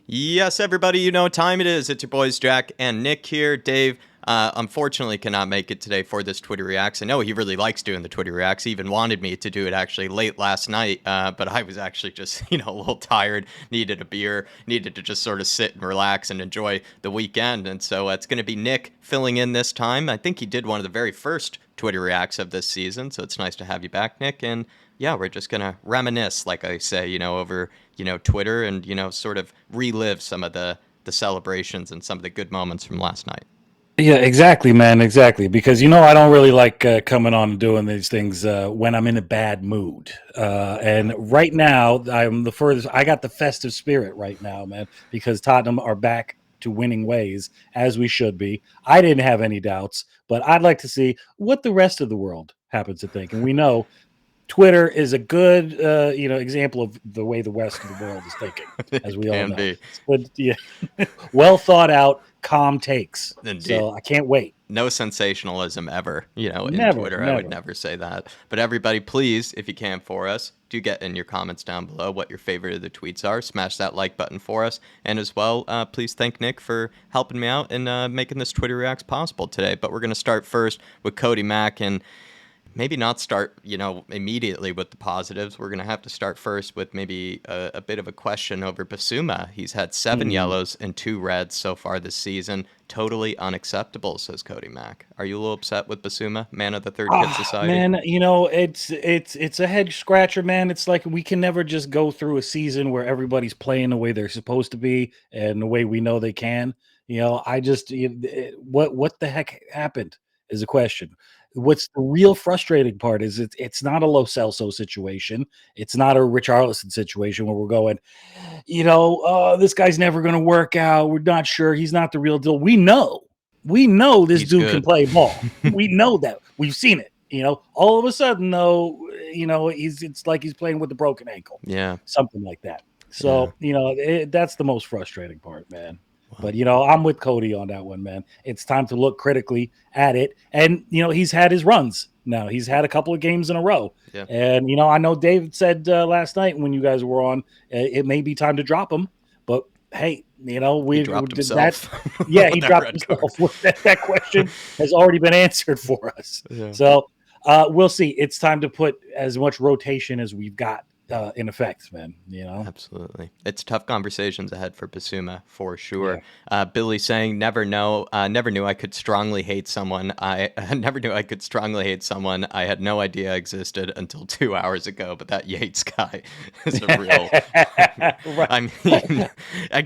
Yes, everybody, you know what time it is. It's your boys Jack and Nick here. Dave, unfortunately, cannot make it today for this Twitter Reacts. I know he really likes doing the Twitter Reacts. He even wanted me to do it actually late last night, but I was actually just, a little tired, needed a beer, needed to just sort of sit and relax and enjoy the weekend. And so it's going to be Nick filling in this time. I think he did one of the very first Twitter Reacts of this season, so it's nice to have you back, Nick. And yeah, we're just gonna reminisce, like I say, over Twitter, and sort of relive some of the celebrations and some of the good moments from last night. Yeah, exactly, man. Exactly. Because, I don't really like coming on and doing these things when I'm in a bad mood. And right now, I'm the furthest. I got the festive spirit right now, man, because Tottenham are back to winning ways, as we should be. I didn't have any doubts, but I'd like to see what the rest of the world happens to think. And we know Twitter is a good, example of the way the rest of the world is thinking, as It we all can know. be. But yeah, well thought out, calm takes. Indeed. So I can't wait. No sensationalism ever, in Never, Twitter. I would never. never say that. But everybody, please, if you can for us, do get in your comments down below what your favorite of the tweets are. Smash that like button for us. And as well, please thank Nick for helping me out and making this Twitter Reacts possible today. But we're going to start first with Cody Mack, and maybe not start, immediately with the positives. We're going to have to start first with maybe a bit of a question over Basuma. He's had 7 yellows and 2 reds so far this season. Totally unacceptable, says Cody Mack. Are you a little upset with Basuma, man of the Third Kid Society? Man, it's a head scratcher, man. It's like we can never just go through a season where everybody's playing the way they're supposed to be and the way we know they can. I just what the heck happened is a question. What's the real frustrating part is it's not a Lo Celso situation. It's not a Richarlison situation where we're going, this guy's never going to work out. We're not sure. He's not the real deal. We know this He's dude can good. play ball. We know that. We've seen it. All of a sudden, though, it's like he's playing with a broken ankle, Yeah. something like that. Yeah. So, that's the most frustrating part, man. Wow. But, I'm with Cody on that one, man. It's time to look critically at it. And, he's had his runs now. He's had a couple of games in a row. Yeah. And, I know David said last night when you guys were on, it may be time to drop him. But, hey, He we dropped did that. himself. Yeah, with he that dropped red card. himself. That question has already been answered for us. Yeah. So we'll see. It's time to put as much rotation as we've got in effect, man. Absolutely. It's tough conversations ahead for Basuma, for sure. Yeah. Billy saying, never knew I could strongly hate someone. I never knew I could strongly hate someone I had no idea existed until 2 hours ago. But that Yates guy is a real. Right. I mean,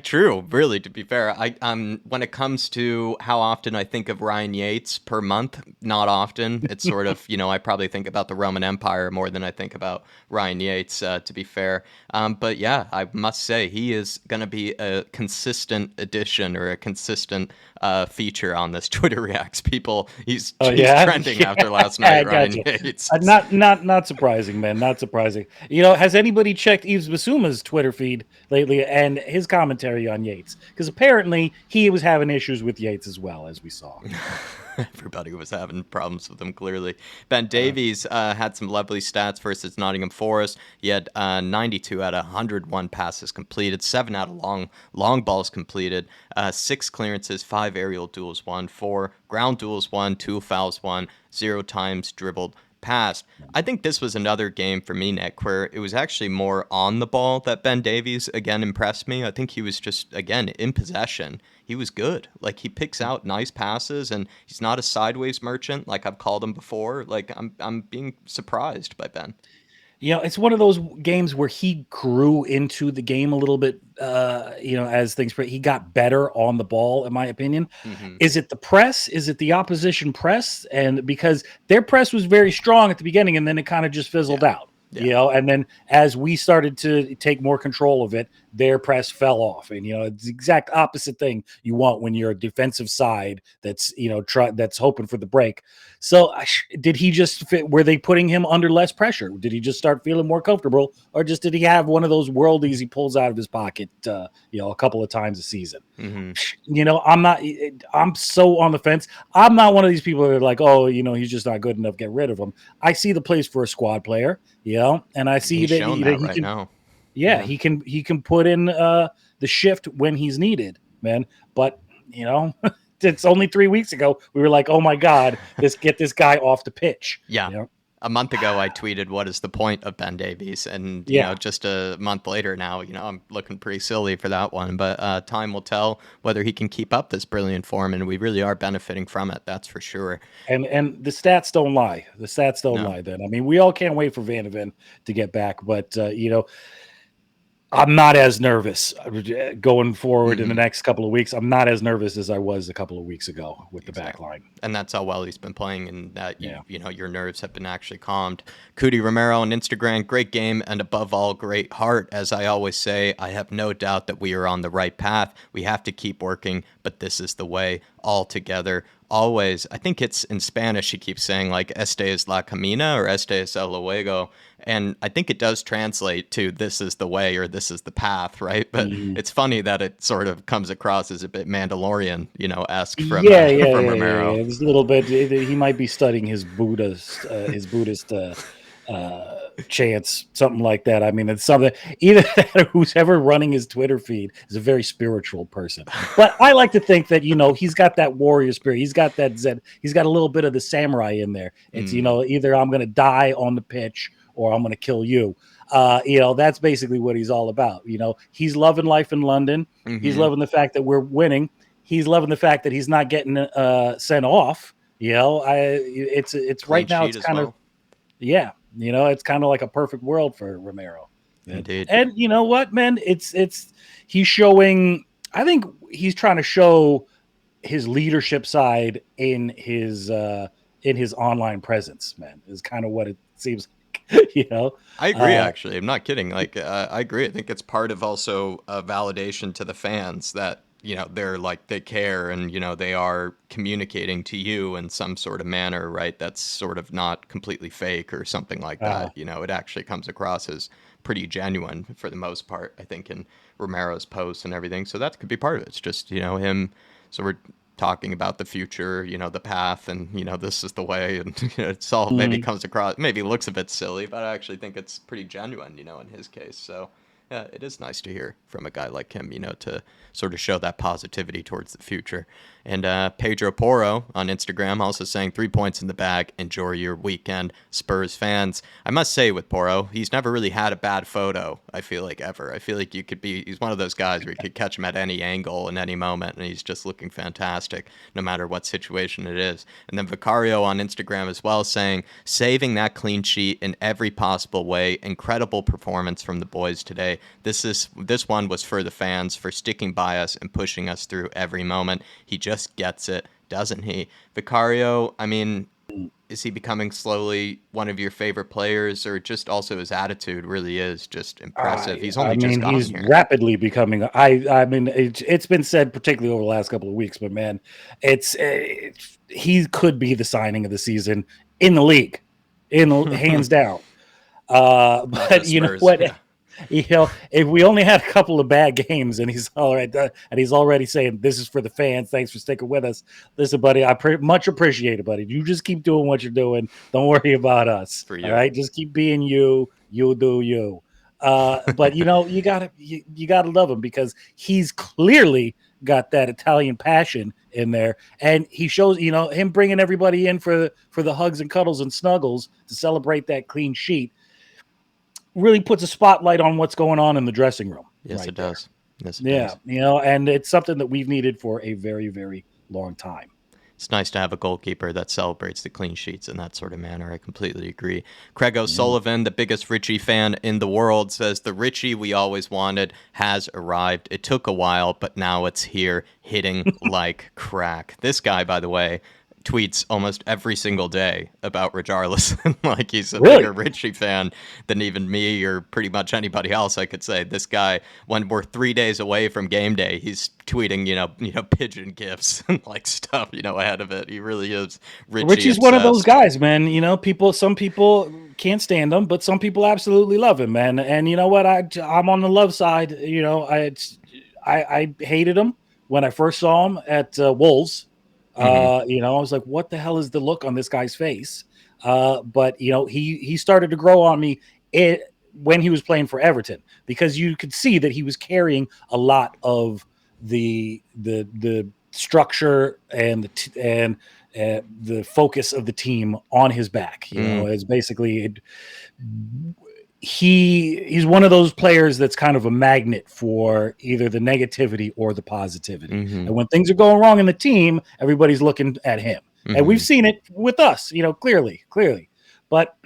true, really, to be fair. When it comes to how often I think of Ryan Yates per month, not often. It's sort of, I probably think about the Roman Empire more than I think about Ryan Yates, to be fair. But yeah, I must say he is going to be a consistent addition or a consistent feature on this Twitter Reacts. He's Yeah, trending yeah, after last I night, got Ryan you. Yates. Not surprising, man. Not surprising. Has anybody checked Yves Basuma's Twitter feed lately and his commentary on Yates? Because apparently he was having issues with Yates as well, as we saw. Everybody was having problems with him, clearly. Ben Davies had some lovely stats versus Nottingham Forest. He had 92 out of 101 passes completed, 7 out of long balls completed, 6 clearances, 5 aerial duels won, 4 ground duels won, 2 fouls won, 0 times dribbled past. I think this was another game for me, Nick, where it was actually more on the ball that Ben Davies again impressed me. I think he was just, again, in possession. He was good. Like, he picks out nice passes, and he's not a sideways merchant like I've called him before. Like, I'm being surprised by Ben. It's one of those games where he grew into the game a little bit, as things, he got better on the ball, in my opinion. Mm-hmm. Is it the press? Is it the opposition press? And because their press was very strong at the beginning and then it kind of just fizzled out, and then as we started to take more control of it, their press fell off. And, it's the exact opposite thing you want when you're a defensive side that's, that's hoping for the break. So did he just fit? Were they putting him under less pressure? Did he just start feeling more comfortable, or just did he have one of those worldies he pulls out of his pocket, a couple of times a season? Mm-hmm. I'm so on the fence. I'm not one of these people that are like, oh, he's just not good enough, get rid of him. I see the place for a squad player, and I see He's that shown that that he right can. now. Yeah, he can put in the shift when he's needed, man. But it's only 3 weeks ago we were like, oh my God, get this guy off the pitch. Yeah. A month ago, I tweeted, "What is the point of Ben Davies?" And just a month later now, I'm looking pretty silly for that one. But time will tell whether he can keep up this brilliant form, and we really are benefiting from it. That's for sure. And the stats don't lie. The stats don't lie. Then I mean, we all can't wait for Van de Ven to get back, but I'm not as nervous going forward in the next couple of weeks. I'm not as nervous as I was a couple of weeks ago with the back line. And that's how well he's been playing, and that your nerves have been actually calmed. Cootie Romero on Instagram, great game, and above all, great heart. As I always say, I have no doubt that we are on the right path. We have to keep working, but this is the way, all together. Always, I think it's in Spanish, he keeps saying like "Este es la camina" or "Este es el luego," and I think it does translate to "this is the way" or "this is the path," right? But it's funny that it sort of comes across as a bit Mandalorian, esque from Romero. Yeah. It's a little bit. He might be studying his Buddhist chants, something like that. I mean, it's something. Either that or who's ever running his Twitter feed is a very spiritual person. But I like to think that he's got that warrior spirit. He's got that Zen. He's got a little bit of the samurai in there. It's either I'm going to die on the pitch or I'm going to kill you. That's basically what he's all about. He's loving life in London. He's loving the fact that we're winning. He's loving the fact that he's not getting sent off. It's Clean right now. sheet It's kind of it's kind of like a perfect world for Romero. Indeed. And you know what, man? He's showing. I think he's trying to show his leadership side in his online presence. Man, is kind of what it seems like. I agree. Actually, I'm not kidding. Like, I agree. I think it's part of also a validation to the fans that they're like, they care, and they are communicating to you in some sort of manner, right? That's sort of not completely fake or something like that. It actually comes across as pretty genuine for the most part, I think, in Romero's posts and everything. So that could be part of it. It's just him. So we're talking about the future, the path, and this is the way, and it's all maybe comes across, maybe looks a bit silly, but I actually think it's pretty genuine, in his case. So yeah, it is nice to hear from a guy like him, to sort of show that positivity towards the future. And Pedro Porro on Instagram also saying 3 points in the bag. Enjoy your weekend, Spurs fans. I must say with Porro, he's never really had a bad photo, I feel like, ever. I feel like he's one of those guys where you could catch him at any angle in any moment, and he's just looking fantastic no matter what situation it is. And then Vicario on Instagram as well saying, saving that clean sheet in every possible way. Incredible performance from the boys today. This one was for the fans, for sticking by us and pushing us through every moment. He just gets it, doesn't he? Vicario, I mean, is he becoming slowly one of your favorite players, or just also his attitude really is just impressive? He's only just gotten he's here. rapidly becoming. I mean, it's been said, particularly over the last couple of weeks, but man, he could be the signing of the season in the league, hands down. But you know what? Yeah. If we only had a couple of bad games, and he's all right, and he's already saying this is for the fans. Thanks for sticking with us. Listen, buddy, I much appreciate it, buddy. You just keep doing what you're doing. Don't worry about us. For you. All right, just keep being you. You'll do you. But you gotta love him, because he's clearly got that Italian passion in there, and he shows him bringing everybody in for the hugs and cuddles and snuggles to celebrate that clean sheet. Really puts a spotlight on what's going on in the dressing room. Yes, it does. Yes, it does. And it's something that we've needed for a very, very long time. It's nice to have a goalkeeper that celebrates the clean sheets in that sort of manner. I completely agree. Craig O'Sullivan, the biggest Richie fan in the world, says the Richie we always wanted has arrived. It took a while, but now it's here, hitting like crack. This guy, by the way, tweets almost every single day about Richarlison. Like, he's a bigger Richie fan than even me or pretty much anybody else, I could say. This guy, when we're 3 days away from game day, he's tweeting, pigeon gifs and like stuff, ahead of it. He really is Richie's obsessed. One of those guys, man. Some people can't stand him, but some people absolutely love him, man. And you know what? I'm on the love side. I hated him when I first saw him at Wolves. I was like, what the hell is the look on this guy's face? But he started to grow on me when he was playing for Everton, because you could see that he was carrying a lot of the structure and the focus of the team on his back. You know, it's basically he's one of those players that's kind of a magnet for either the negativity or the positivity. And when things are going wrong in the team, everybody's looking at him. And we've seen it with us, you know, clearly. But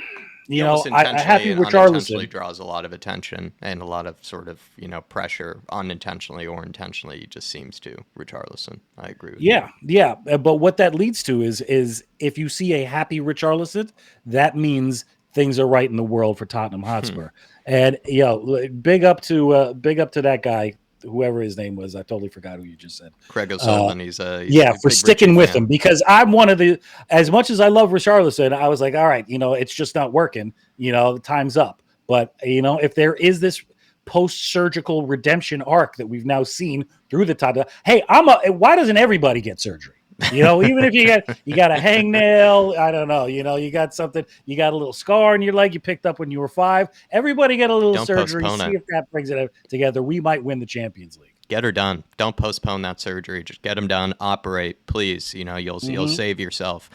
you know, I happy and unintentionally Richarlison draws a lot of attention and a lot of sort of, you know, pressure, unintentionally or intentionally. He just seems to. Richarlison, I agree with you. Yeah. But what that leads to is if you see a happy Richarlison, that means things are right in the world for Tottenham Hotspur. And you know, big up to that guy, whoever his name was. I totally forgot who you just said. Craig O'Sullivan. He's a for big sticking Richie with fan. him, because I'm one of the, as much as I love Richarlison, I was like, all right, you know, it's just not working. You know, time's up. But you know, if there is this post-surgical redemption arc that we've now seen through the top, hey, why doesn't everybody get surgery? You know, even if you got a hangnail, I don't know, you know, you got something, you got a little scar in your leg you picked up when you were 5. Everybody get a little Don't surgery. postpone See it. if that brings it together. We might win the Champions League. Get her done. Don't postpone that surgery. Just get them done. Operate, please. You know, you'll save yourself.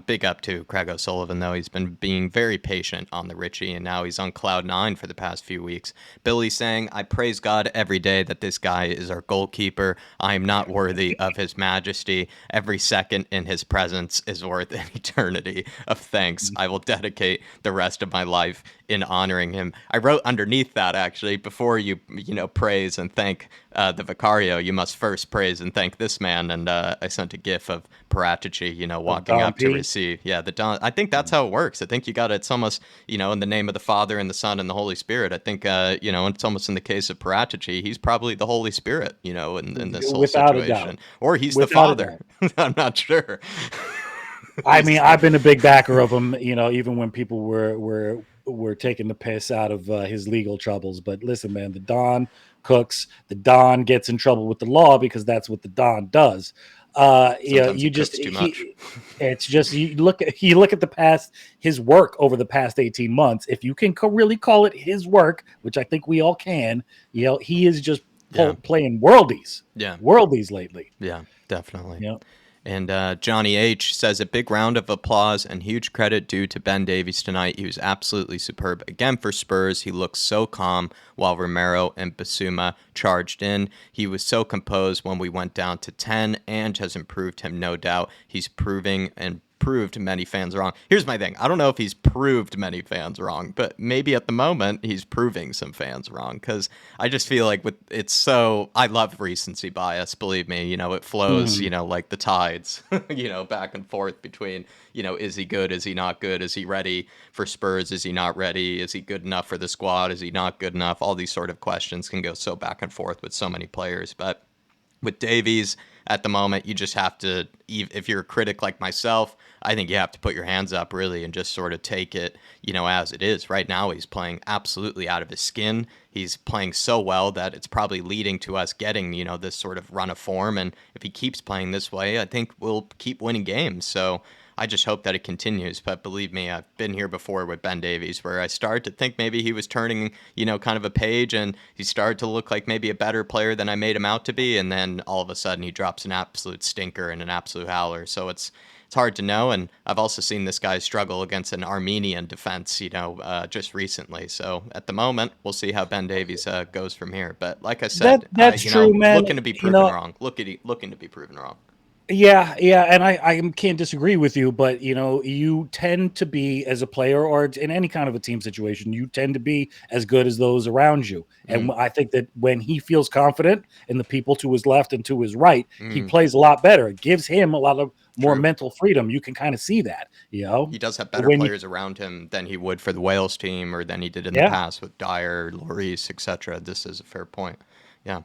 Big up to Craig O'Sullivan, though. He's been being very patient on the Richie, and now he's on cloud 9 for the past few weeks. Billy saying, I praise God every day that this guy is our goalkeeper. I am not worthy of his majesty. Every second in his presence is worth an eternity of thanks. I will dedicate the rest of my life in honoring him. I wrote underneath that, actually, before you praise and thank the Vicario, you must first praise and thank this man. And I sent a gif of Paratici, you know, walking up to receive. Yeah, the Don. I think that's how it works. I think you got it. It's almost, you know, in the name of the Father and the Son and the Holy Spirit. I think, you know, it's almost in the case of Paratici, he's probably the Holy Spirit, you know, in this whole Without situation. Or he's the Without Father. I'm not sure. I mean, I've been a big backer of him, you know, even when people were taking the piss out of his legal troubles. But listen, man, the Don cooks. The Don gets in trouble with the law because that's what the Don does. You know, Sometimes he cooks too much. It's just you look at his work over the past 18 months. If you can really call it his work, which I think we all can, you know, he is just playing worldies. Yeah. Worldies lately. Yeah, definitely. Yeah. And Johnny H says a big round of applause and huge credit due to Ben Davies tonight. He was absolutely superb again for Spurs. He looked so calm while Romero and Basuma charged in. He was so composed when we went down to 10 and has improved him, no doubt. He's proved many fans wrong. Here's my thing. I don't know if he's proved many fans wrong, but maybe at the moment he's proving some fans wrong, because I just feel like I love recency bias, believe me. You know, it flows, you know, like the tides, you know, back and forth between, you know, is he good? Is he not good? Is he ready for Spurs? Is he not ready? Is he good enough for the squad? Is he not good enough? All these sort of questions can go so back and forth with so many players, but with Davies at the moment, you just have to, if you're a critic like myself, I think you have to put your hands up really and just sort of take it, you know, as it is. Right now, he's playing absolutely out of his skin. He's playing so well that it's probably leading to us getting, you know, this sort of run of form. And if he keeps playing this way, I think we'll keep winning games. So I just hope that it continues. But believe me, I've been here before with Ben Davies, where I started to think maybe he was turning, you know, kind of a page, and he started to look like maybe a better player than I made him out to be. And then all of a sudden he drops an absolute stinker and an absolute howler. So it's hard to know. And I've also seen this guy struggle against an Armenian defense, you know, just recently. So at the moment, we'll see how Ben Davies goes from here. But like I said, that's true, man. Looking to be proven wrong. Looking to be proven wrong. Yeah, and I can't disagree with you, but you know, you tend to be, as a player or in any kind of a team situation, you tend to be as good as those around you. And I think that when he feels confident in the people to his left and to his right, he plays a lot better. It gives him a lot of more mental freedom. You can kind of see that, you know. He does have better players around him than he would for the Wales team or than he did in the past with Dyer, Lloris, etc. This is a fair point. Yeah.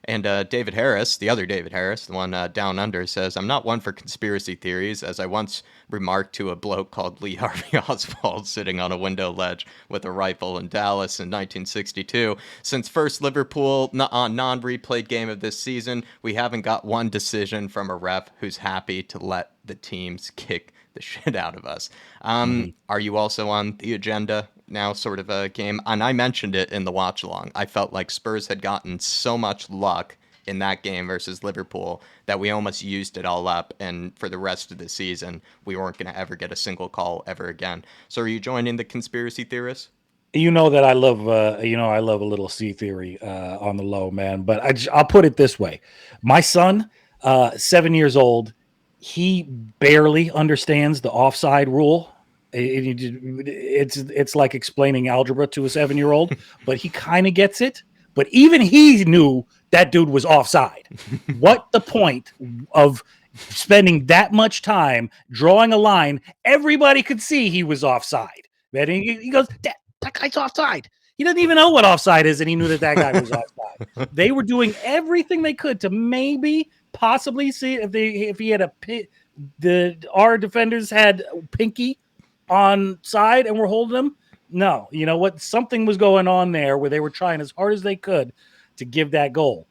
And David Harris, the other David Harris, the one down under, says, I'm not one for conspiracy theories, as I once remarked to a bloke called Lee Harvey Oswald sitting on a window ledge with a rifle in Dallas in 1962. Since first Liverpool non-replayed game of this season, we haven't got one decision from a ref who's happy to let the teams kick the shit out of us. Are you also on the agenda now sort of a game, and I mentioned it in the watch along. I felt like Spurs had gotten so much luck in that game versus Liverpool that we almost used it all up, and for the rest of the season, we weren't going to ever get a single call ever again. So are you joining the conspiracy theorists? You know that I love, I love a little C theory on the low, man. But I'll put it this way: my son, 7 years old, he barely understands the offside rule. It's like explaining algebra to a 7-year-old, but he kind of gets it. But even he knew that dude was offside. What the point of spending that much time drawing a line? Everybody could see he was offside. And he goes, that guy's offside. He doesn't even know what offside is, and he knew that guy was offside. They were doing everything they could to maybe, possibly see if he had our defenders had pinky on side and were holding him. No, you know what? Something was going on there where they were trying as hard as they could to give that goal.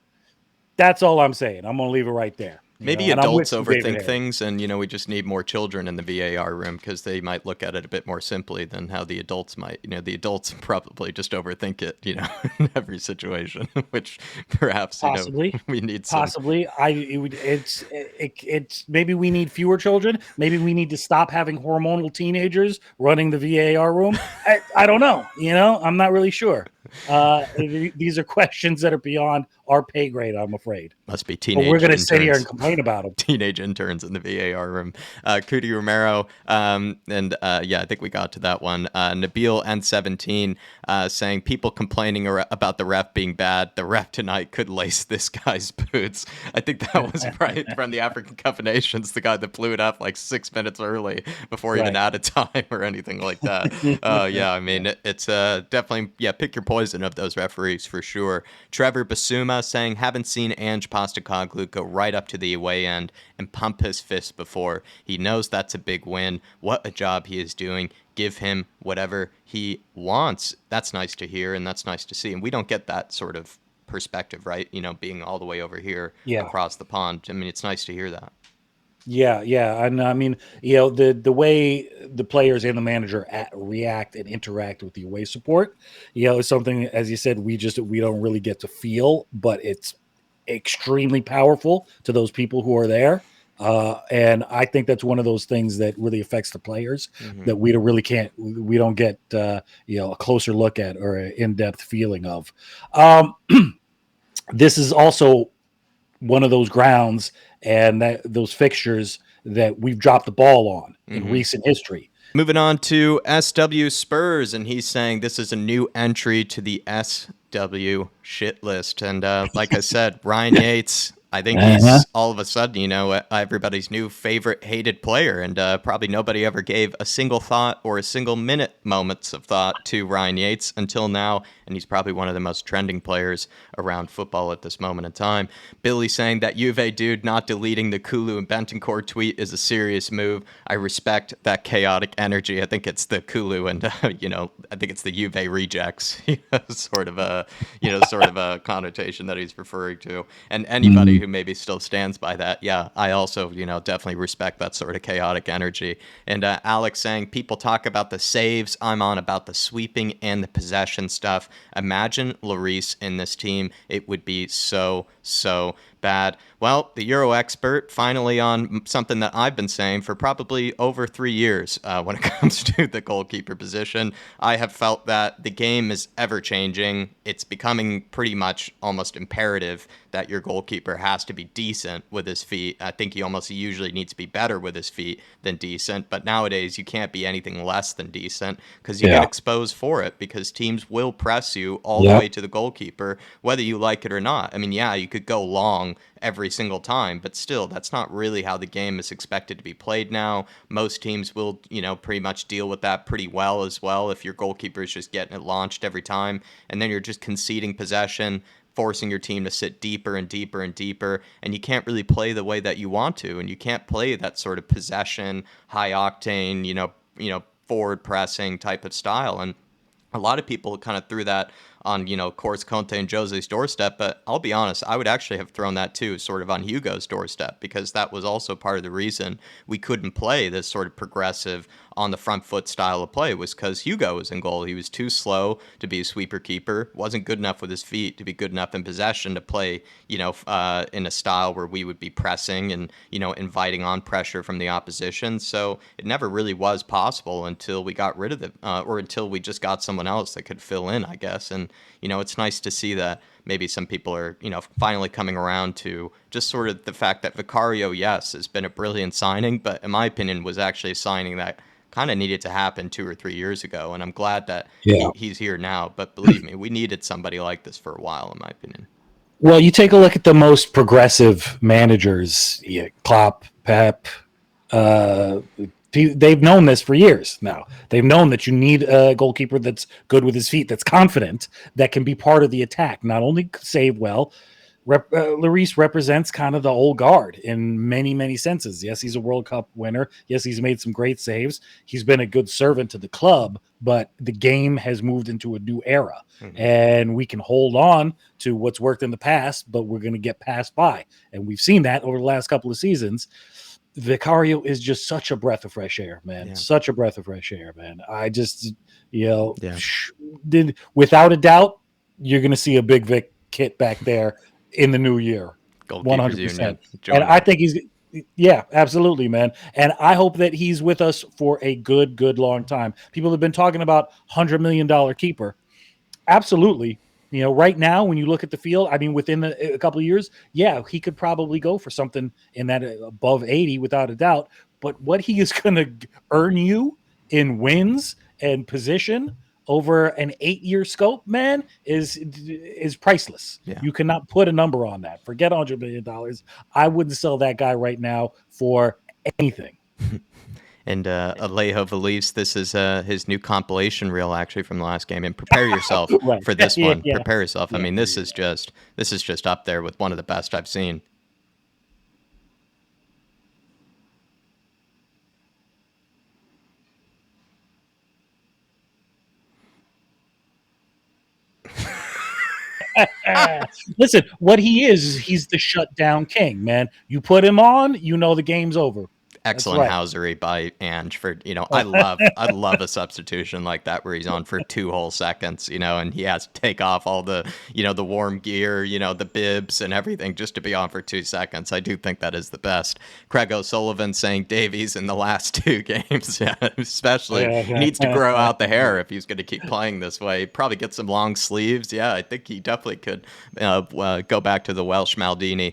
That's all I'm saying. I'm going to leave it right there. Maybe adults overthink things, and we just need more children in the VAR room because they might look at it a bit more simply than how the adults might. The adults probably just overthink it, in every situation, which perhaps possibly we need some. Possibly. It's maybe we need fewer children. Maybe we need to stop having hormonal teenagers running the VAR room. I don't know. I'm not really sure. These are questions that are beyond our pay grade, I'm afraid. Must be teenage. But we're going to sit here and complain about them. Teenage interns in the VAR room. Cootie Romero, I think we got to that one. Nabil N17 saying people complaining about the ref being bad. The ref tonight could lace this guy's boots. I think that was right from the African Cup of Nations, the guy that blew it up like 6 minutes early before even out of time or anything like that. It's definitely, pick your poison of those referees for sure. Trevor Basuma saying, haven't seen Ange Postecoglou go right up to the away end and pump his fist before. He knows that's a big win. What a job he is doing. Give him whatever he wants. That's nice to hear, and that's nice to see. And we don't get that sort of perspective, right? Being all the way over here across the pond. It's nice to hear that. Yeah. And the way the players and the manager react and interact with the away support, is something, as you said, we don't really get to feel, but it's extremely powerful to those people who are there. And I think that's one of those things that really affects the players that we don't get a closer look at or an in-depth feeling of. This is also one of those grounds and those fixtures that we've dropped the ball on in recent history. Moving on to SW Spurs, and he's saying this is a new entry to the SW shit list. And like I said, Ryan Yates, I think he's all of a sudden, everybody's new favorite hated player. And probably nobody ever gave a single thought or a single minute moments of thought to Ryan Yates until now. And he's probably one of the most trending players around football at this moment in time. Billy saying that Juve dude not deleting the Kulu and Bentancur tweet is a serious move. I respect that chaotic energy. I think it's the Kulu and, I think it's the Juve rejects, sort of a connotation that he's referring to. And anybody who maybe still stands by that, I also, definitely respect that sort of chaotic energy. And Alex saying, people talk about the saves. I'm on about the sweeping and the possession stuff. Imagine Lloris in this team. It would be so bad. Well, the Euro expert finally on something that I've been saying for probably over 3 years when it comes to the goalkeeper position. I have felt that the game is ever changing. It's becoming pretty much almost imperative that your goalkeeper has to be decent with his feet. I think he usually needs to be better with his feet than decent. But nowadays, you can't be anything less than decent because you get exposed for it because teams will press you all the way to the goalkeeper, whether you like it or not. You could go long every single time, but still, that's not really how the game is expected to be played now. Most teams will, pretty much deal with that pretty well as well if your goalkeeper is just getting it launched every time, and then you're just conceding possession, forcing your team to sit deeper and deeper and deeper, and you can't really play the way that you want to, and you can't play that sort of possession, high octane, forward pressing type of style. And a lot of people kind of threw that on, of course, Conte and Jose's doorstep. But I'll be honest, I would actually have thrown that too, sort of on Hugo's doorstep, because that was also part of the reason we couldn't play this sort of progressive on the front foot style of play, was because Hugo was in goal. He was too slow to be a sweeper keeper, wasn't good enough with his feet to be good enough in possession to play, in a style where we would be pressing and, inviting on pressure from the opposition. So it never really was possible until we got rid of it, or until we just got someone else that could fill in, I guess. And, it's nice to see that maybe some people are, finally coming around to just sort of the fact that Vicario, yes, has been a brilliant signing, but in my opinion was actually a signing that kind of needed to happen 2 or 3 years ago. And I'm glad that he's here now. But believe me, we needed somebody like this for a while, in my opinion. Well, you take a look at the most progressive managers, Klopp, Pep, they've known this for years now. They've known that you need a goalkeeper that's good with his feet, that's confident, that can be part of the attack, not only save well. Lloris represents kind of the old guard in many, many senses. Yes, he's a World Cup winner. Yes, he's made some great saves. He's been a good servant to the club, but the game has moved into a new era. And we can hold on to what's worked in the past, but we're going to get passed by. And we've seen that over the last couple of seasons. Vicario is just such a breath of fresh air, man. Yeah. Such a breath of fresh air, man. I just, without a doubt, you're going to see a big Vic kit back there in the new year. 100%. And I think absolutely, man. And I hope that he's with us for a good long time. People have been talking about $100 million keeper. Absolutely. Right now, when you look at the field, I mean, within a couple of years, he could probably go for something in that above 80 without a doubt. But what he is going to earn you in wins and position over an 8-year scope, man, is priceless. Yeah. You cannot put a number on that. Forget $100 million. I wouldn't sell that guy right now for anything. And Alejo believes this is his new compilation reel, actually, from the last game. And prepare yourself for this one. Yeah. Prepare yourself. I mean, this is just up there with one of the best I've seen. Listen, what he is he's the shutdown king, man. You put him on, the game's over. Excellent housery by Ange for, I love a substitution like that where he's on for 2 whole seconds, and he has to take off all the, the warm gear, the bibs and everything just to be on for 2 seconds. I do think that is the best. Craig O'Sullivan saying Davies in the last 2 games, especially needs to grow out the hair if he's going to keep playing this way. Probably get some long sleeves. Yeah, I think he definitely could go back to the Welsh Maldini.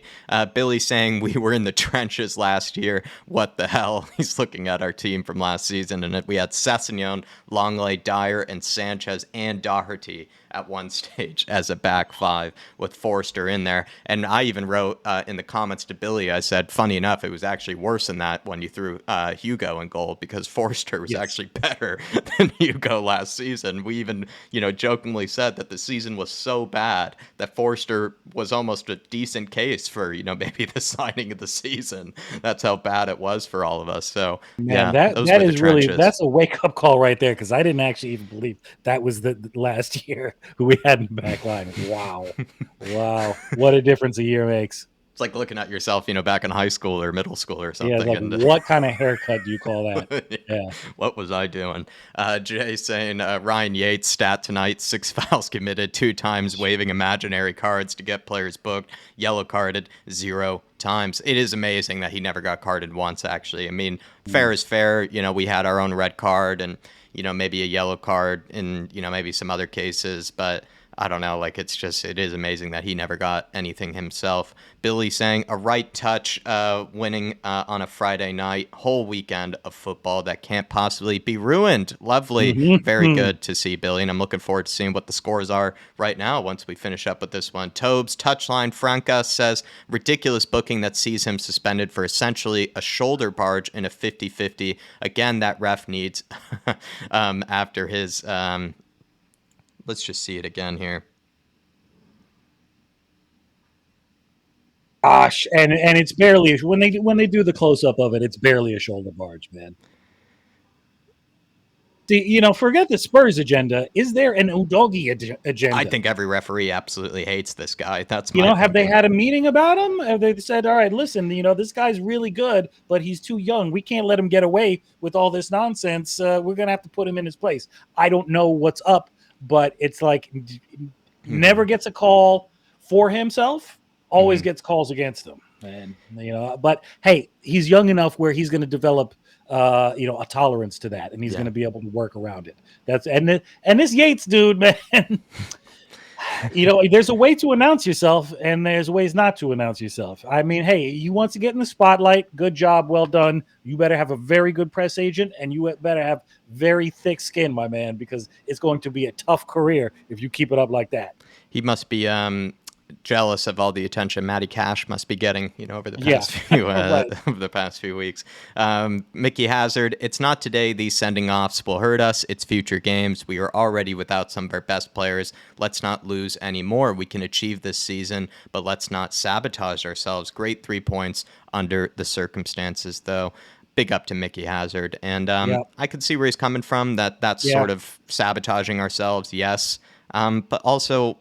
Billy saying we were in the trenches last year. What the hell? He's looking at our team from last season, and we had Sessegnon, Longley, Dyer, and Sanchez and Doherty at one stage as a back 5 with Forster in there. And I even wrote in the comments to Billy, I said, funny enough, it was actually worse than that when you threw Hugo in goal, because Forster was actually better than Hugo last season. We even, jokingly said that the season was so bad that Forster was almost a decent case for, maybe the signing of the season. That's how bad it was for all of us. So, man, that is really, that's a wake-up call right there, because I didn't actually even believe that was the last year who we had in the back line. Wow. What a difference a year makes. It's like looking at yourself, back in high school or middle school or something. Yeah, like, what kind of haircut do you call that? Yeah. What was I doing? Jay saying Ryan Yates stat tonight: 6 fouls committed, 2 times waving imaginary cards to get players booked, yellow carded 0 times. It is amazing that he never got carded once, actually. I mean, fair is fair. We had our own red card and, maybe a yellow card in, maybe some other cases, but I don't know, like, it is amazing that he never got anything himself. Billy saying a right touch winning on a Friday night, whole weekend of football that can't possibly be ruined. Lovely. Very good to see, Billy, and I'm looking forward to seeing what the scores are right now once we finish up with this one. Tobes, touchline, Franca says ridiculous booking that sees him suspended for essentially a shoulder barge in a 50-50. Again, that ref needs after his... let's just see it again here. Gosh, and it's barely, when they do the close up of it, it's barely a shoulder barge, man. forget the Spurs agenda. Is there an Udogie agenda? I think every referee absolutely hates this guy. That's my have they thinking. had a meeting about him? Have they said, all right, listen, this guy's really good, but he's too young. We can't let him get away with all this nonsense. We're going to have to put him in his place. I don't know what's up, but it's like never gets a call for himself, always gets calls against him. And, but hey, he's young enough where he's going to develop a tolerance to that, and he's going to be able to work around it. And this Yates dude, man, there's a way to announce yourself, and there's ways not to announce yourself. I mean, hey, you want to get in the spotlight, good job, well done. You better have a very good press agent, and you better have very thick skin, my man, because it's going to be a tough career if you keep it up like that. He must be jealous of all the attention Matty Cash must be getting, over the past few over the past few weeks. Mickey Hazard, it's not today these sending offs will hurt us. It's future games. We are already without some of our best players. Let's not lose any more. We can achieve this season, but let's not sabotage ourselves. Great 3 points under the circumstances, though. Big up to Mickey Hazard. And I could see where he's coming from, that's sort of sabotaging ourselves, yes. But also,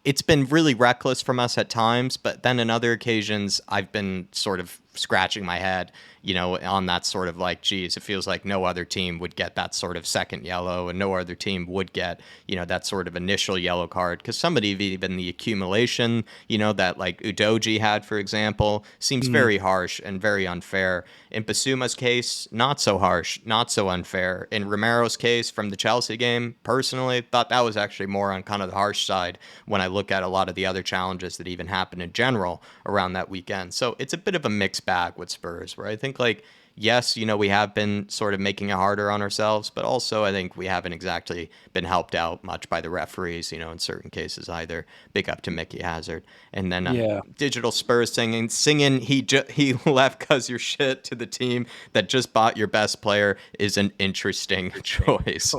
it's been really reckless from us at times, but then in other occasions, I've been sort of scratching my head, on that sort of like, geez, it feels like no other team would get that sort of second yellow, and no other team would get, that sort of initial yellow card. Because somebody, even the accumulation, that like Udogie had, for example, seems very harsh and very unfair. In Basuma's case, not so harsh, not so unfair. In Romero's case from the Chelsea game, personally, thought that was actually more on kind of the harsh side when I look at a lot of the other challenges that even happened in general around that weekend. So it's a bit of a mixed bag with Spurs, where I think, like, yes, we have been sort of making it harder on ourselves, but also I think we haven't exactly been helped out much by the referees, in certain cases either. Big up to Mickey Hazard. And then Digital Spurs singing he left because you're shit to the team that just bought your best player is an interesting choice.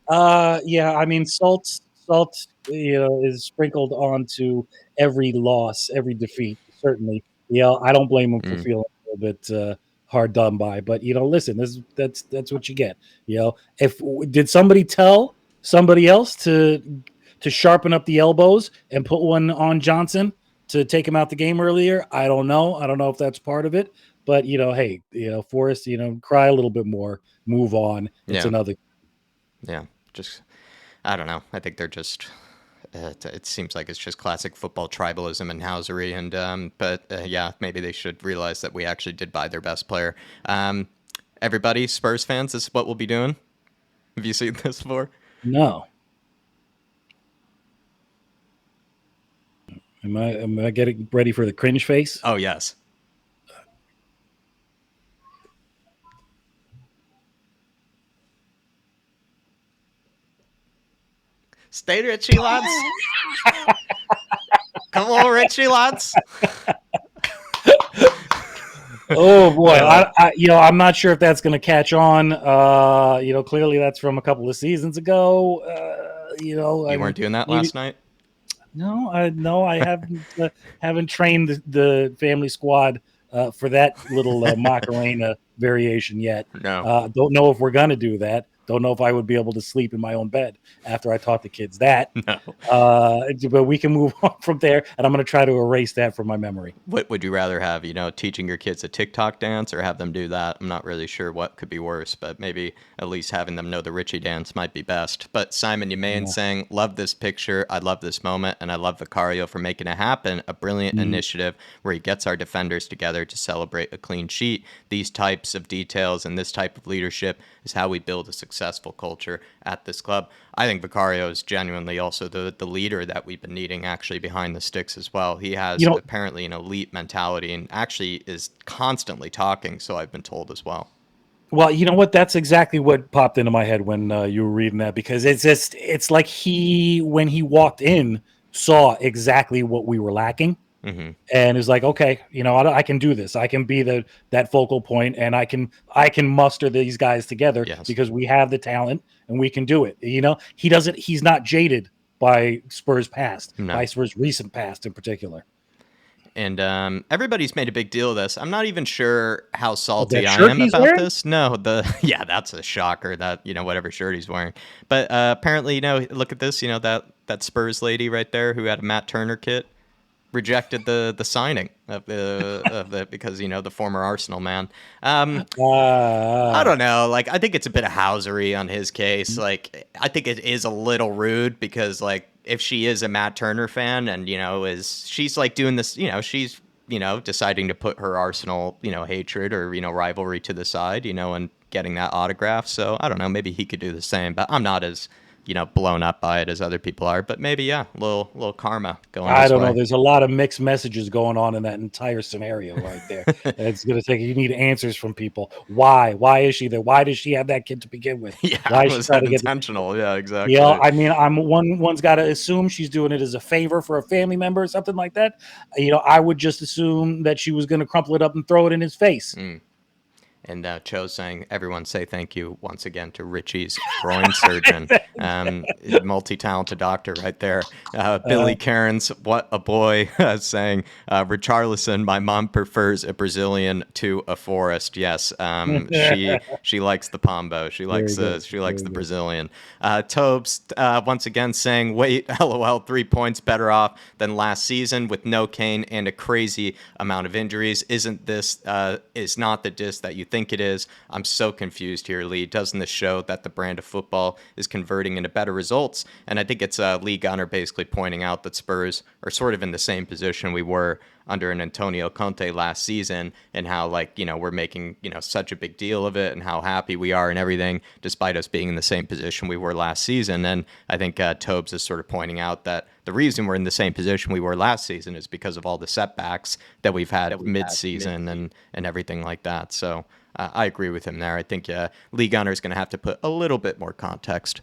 I mean, salt, is sprinkled onto every loss, every defeat, certainly. I don't blame him for feeling a little bit hard done by, but listen, that's what you get. Did somebody tell somebody else to sharpen up the elbows and put one on Johnson to take him out the game earlier? I don't know. I don't know if that's part of it, but hey, Forrest, cry a little bit more, move on. It's another. Yeah, just I don't know. I think they're just. It seems like it's just classic football tribalism and housery, and maybe they should realize that we actually did buy their best player. Everybody, Spurs fans, this is what we'll be doing. Have you seen this before? No. Am I getting ready for the cringe face? Oh yes. Stay Richie, lads. Come on, Richie, lads. Oh boy, I'm not sure if that's going to catch on. Clearly that's from a couple of seasons ago. You weren't doing that last night. No, I haven't trained the family squad for that little Macarena variation yet. No, don't know if we're going to do that. Don't know if I would be able to sleep in my own bed after I taught the kids that. No. But we can move on from there, and I'm going to try to erase that from my memory. What would you rather have, teaching your kids a TikTok dance or have them do that? I'm not really sure what could be worse, but maybe at least having them know the Richie dance might be best. But Simon Yemain saying, love this picture, I love this moment, and I love Vicario for making it happen. A brilliant initiative where he gets our defenders together to celebrate a clean sheet. These types of details and this type of leadership is how we build a successful culture at this club. I think Vicario is genuinely also the leader that we've been needing actually behind the sticks as well. He has apparently an elite mentality and actually is constantly talking, so I've been told as well. Well, you know what? That's exactly what popped into my head when you were reading that, because it's like when he walked in, saw exactly what we were lacking. Mm-hmm. And is like, okay, I can do this. I can be that focal point, and I can muster these guys together because we have the talent and we can do it. He's not jaded by Spurs past, by Spurs recent past in particular. And everybody's made a big deal of this. I'm not even sure how salty That I shirt am he's about wearing? this. No, yeah, that's a shocker. That whatever shirt he's wearing. But apparently, look at this. That Spurs lady right there who had a Matt Turner kit rejected the signing of the because the former Arsenal man. I Uh, don't know. Like, I think it's a bit of housery on his case. Like, I think it is a little rude because, like, if she is a Matt Turner fan and, she's like doing this, she's, deciding to put her Arsenal, hatred or, rivalry to the side, and getting that autograph. So I don't know. Maybe he could do the same, but I'm not as, blown up by it as other people are. But maybe, yeah, little karma going I his don't know. way. There's a lot of mixed messages going on in that entire scenario right there. It's going to take, you need answers from people. Why? Why is she there? Why does she have that kid to begin with? Yeah, Why is she was trying that to get, intentional? Yeah, yeah, exactly. I mean, one's got to assume she's doing it as a favor for a family member or something like that. I would just assume that she was going to crumple it up and throw it in his face. And Cho saying, everyone say thank you once again to Richie's groin surgeon. Multi-talented doctor right there. Billy Cairns, what a boy, saying, Richarlison, my mom prefers a Brazilian to a Forest. Yes, she likes the Pombo. She likes Very good. the Very good. Brazilian. Tobes, once again saying, wait, LOL, 3 points better off than last season with no Kane and a crazy amount of injuries. Isn't this, is not the diss that you think it is? I'm so confused here, Lee. Doesn't this show that the brand of football is converting into better results? And I think it's Lee Gunner basically pointing out that Spurs are sort of in the same position we were under an Antonio Conte last season, and how, like, we're making, such a big deal of it and how happy we are and everything, despite us being in the same position we were last season. And I think Tobes is sort of pointing out that the reason we're in the same position we were last season is because of all the setbacks that we've had mid-season and everything like that. So I agree with him there. I think Lee Gunner is going to have to put a little bit more context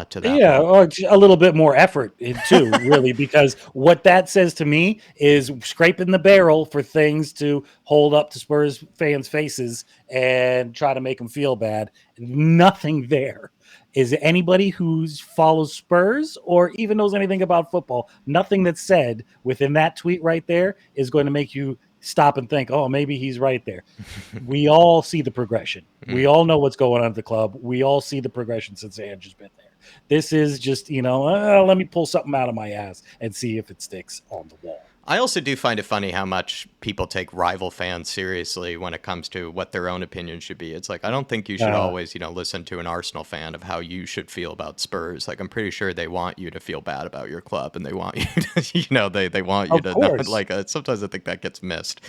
to that Yeah, point. or a little bit more effort too, really, because what that says to me is scraping the barrel for things to hold up to Spurs fans' faces and try to make them feel bad. Nothing there. Is it anybody who follows Spurs or even knows anything about football? Nothing that's said within that tweet right there is going to make you stop and think, oh, maybe he's right there. We all see the progression. We all know what's going on at the club. We all see the progression since Ange has been there. This is just, let me pull something out of my ass and see if it sticks on the wall. I also do find it funny how much people take rival fans seriously when it comes to what their own opinion should be. It's like, I don't think you should always, listen to an Arsenal fan of how you should feel about Spurs. Like, I'm pretty sure they want you to feel bad about your club, and they want you to, they want you Of to know, course. like, sometimes I think that gets missed.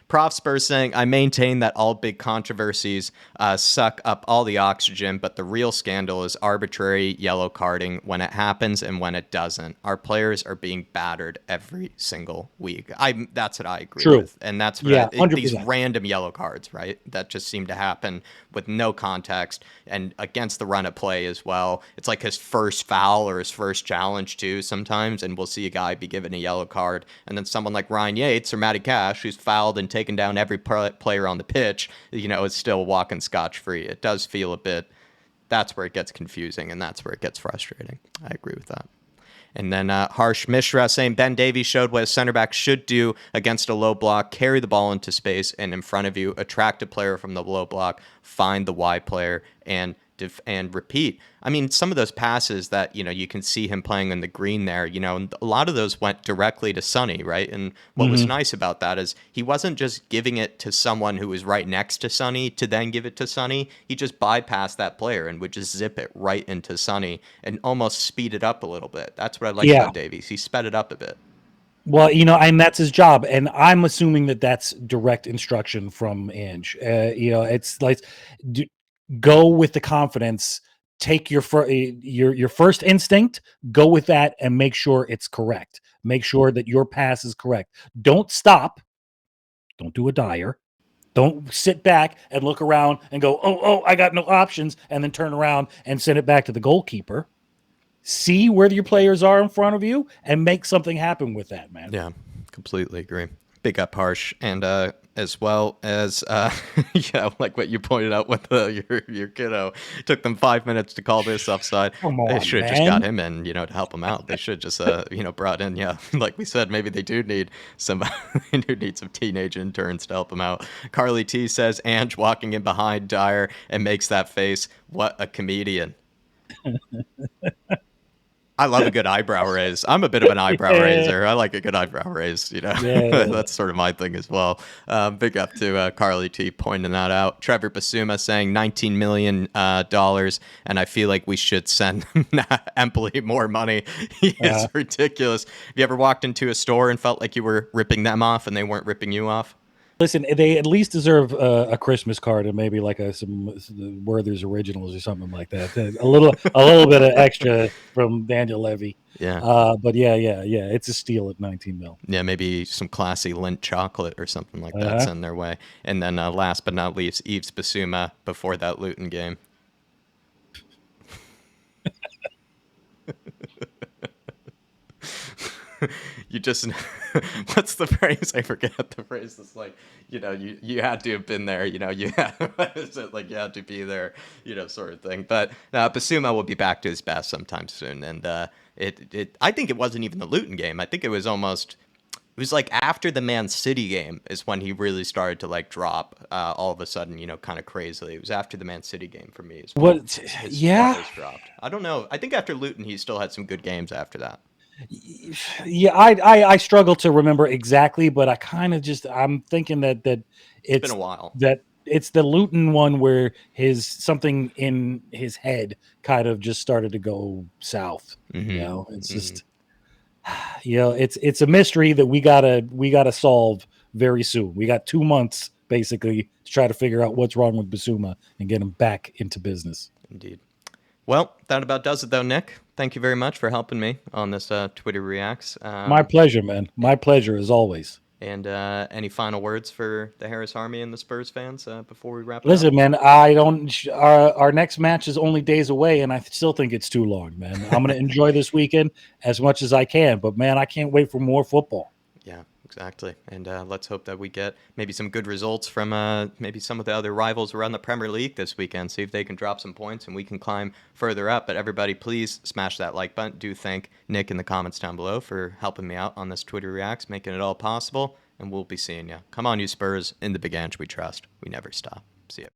Prof Spurs saying, I maintain that all big controversies suck up all the oxygen, but the real scandal is arbitrary yellow carding when it happens and when it doesn't. Our players are being battered every single week. That's what I agree True. with. And that's what Yeah, these 100%. random yellow cards, right? That just seem to happen with no context and against the run of play as well. It's like his first foul or his first challenge too sometimes, and we'll see a guy be given a yellow card, and then someone like Ryan Yates or Matty Cash, who's fouled and taken down every player on the pitch, is still walking scotch-free. It does feel a bit, that's where it gets confusing, and that's where it gets frustrating. I agree with that. And then Harsh Mishra saying Ben Davies showed what a center back should do against a low block: carry the ball into space and in front of you, attract a player from the low block, find the wide player, and repeat. I mean, some of those passes that, you can see him playing in the green there, and a lot of those went directly to Sonny, right? And what was nice about that is he wasn't just giving it to someone who was right next to Sonny to then give it to Sonny. He just bypassed that player and would just zip it right into Sonny and almost speed it up a little bit. That's what I like Yeah. about Davies. He sped it up a bit. Well, and that's his job. And I'm assuming that that's direct instruction from Ange. It's like, go with the confidence. Take your first instinct, go with that, and make sure it's correct. Make sure that your pass is correct. Don't stop. Don't do a Dyer. Don't sit back and look around and go, oh, I got no options, and then turn around and send it back to the goalkeeper. See where your players are in front of you and make something happen with that, man. Yeah, completely agree. Big up, Harsh. And as well as like what you pointed out with your kiddo. Took them 5 minutes to call this offside. Come They on, should have just got man. him in, to help him out. They should just brought in, like we said, maybe they do need some they do need some teenage interns to help him out. Carly T says Ange walking in behind Dyer and makes that face. What a comedian. I love a good eyebrow raise. I'm a bit of an eyebrow raiser. I like a good eyebrow raise, Yeah. That's sort of my thing as well. Big up to Carly T pointing that out. Trevor Basuma saying $19 million, and I feel like we should send Empoli more money. He is ridiculous. Have you ever walked into a store and felt like you were ripping them off and they weren't ripping you off? Listen, they at least deserve a Christmas card and maybe like some Werther's Originals or something like that. A little bit of extra from Daniel Levy. Yeah. But yeah. It's a steal at 19 mil. Yeah, maybe some classy Lindt chocolate or something like that send their way. And then last but not least, Yves Bissouma before that Luton game. You just what's the phrase? I forget the phrase. It's like, you had to have been there, you had what is it, like you had to be there, sort of thing. But Basuma will be back to his best sometime soon. And I think it wasn't even the Luton game. I think it was like after the Man City game is when he really started to like drop all of a sudden, kind of crazily. It was after the Man City game for me. His dropped. I don't know. I think after Luton, he still had some good games after that. Yeah, I struggle to remember exactly, but I kind of I'm thinking that it's been a while. That it's the Luton one where something in his head kind of just started to go south. Mm-hmm. It's just it's a mystery that we gotta solve very soon. We got 2 months basically to try to figure out what's wrong with Bissouma and get him back into business. Indeed. Well, that about does it, though, Nick. Thank you very much for helping me on this Twitter Reacts. My pleasure, man. My pleasure, as always. And any final words for the Harris Army and the Spurs fans before we wrap it up? Listen, man, I don't. Our next match is only days away, and I still think it's too long, man. I'm going to enjoy this weekend as much as I can, but, man, I can't wait for more football. Yeah, exactly. And let's hope that we get maybe some good results from maybe some of the other rivals around the Premier League this weekend. See if they can drop some points and we can climb further up. But everybody, please smash that like button. Do thank Nick in the comments down below for helping me out on this Twitter Reacts, making it all possible. And we'll be seeing you. Come on, you Spurs. In the Big Ange we trust. We never stop. See ya.